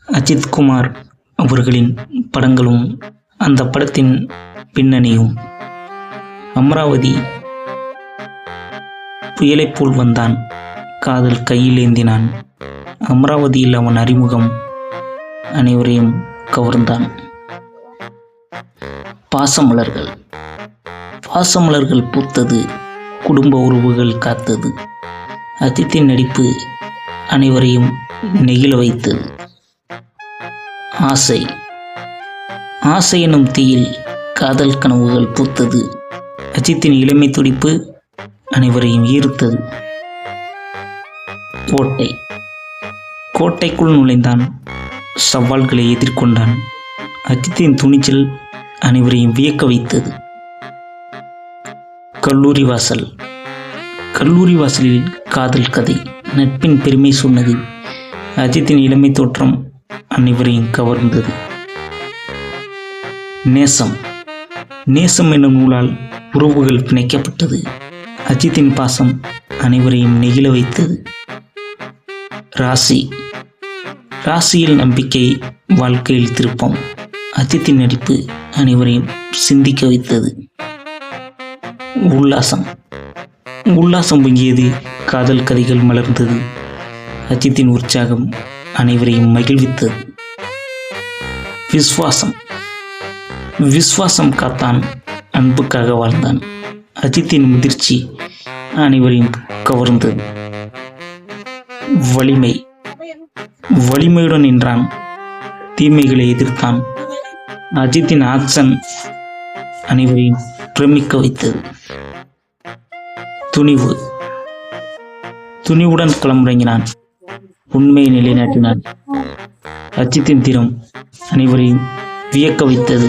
அஜித் குமார் அவர்களின் படங்களும் அந்த படத்தின் பின்னணியும். அமராவதி புயலைப் போல் வந்தான், காதல் கையில் ஏந்தினான். அமராவதியில் அவன் அறிமுகம் அனைவரையும் கவர்ந்தான். பாசமலர்கள். பாசமலர்கள் பூத்தது, குடும்ப உறவுகள் காத்தது. அஜித்தின் நடிப்பு அனைவரையும் நெகிழ வைத்தது. ஆசை. ஆசை எனும் தீயில் காதல் கனவுகள் பூத்தது. அஜித்தின் இளமை துடிப்பு அனைவரையும் ஈர்த்தது. கோட்டை. கோட்டைக்குள் நுழைந்தான், சவால்களை எதிர்கொண்டான். அஜித்தின் துணிச்சல் அனைவரையும் வியக்க வைத்தது. கல்லூரி வாசல். கல்லூரி வாசலில் காதல் கதை நட்பின் பெருமை சொன்னது. அஜித்தின் இளமை தோற்றம் அனைவரையும் கவர்ந்தது. நேசம். நேசம் என்னும் நூலால் உறவுகள் பிணைக்கப்பட்டது. அஜித்தின் பாசம் அனைவரையும் நெகிழ வைத்தது. ராசி. ராசியில் நம்பிக்கை, வாழ்க்கையில் திருப்பம். அஜித்தின் நடிப்பு அனைவரையும் சிந்திக்க வைத்தது. உல்லாசம். உல்லாசம் பொங்கியது, காதல் கதைகள் மலர்ந்தது. அஜித்தின் உற்சாகம் அனைவரையும் மகிழ்வித்தது. விஸ்வாசம். விஸ்வாசம் காத்தான், அன்புக்காக வாழ்ந்தான். அஜித்தின் முதிர்ச்சி அனைவரையும் கவர்ந்தது. வலிமை. வலிமையுடன் நின்றான், தீமைகளை எதிர்த்தான். அஜித்தின் ஆக்ஷன் அனைவரையும் பிரமிக்க வைத்தது. துணிவு. துணிவுடன் களமிறங்கினான், உண்மையை நிலைநாட்டினான். அஜித்தின் தீரம் அனைவரையும் வியக்க வைத்தது.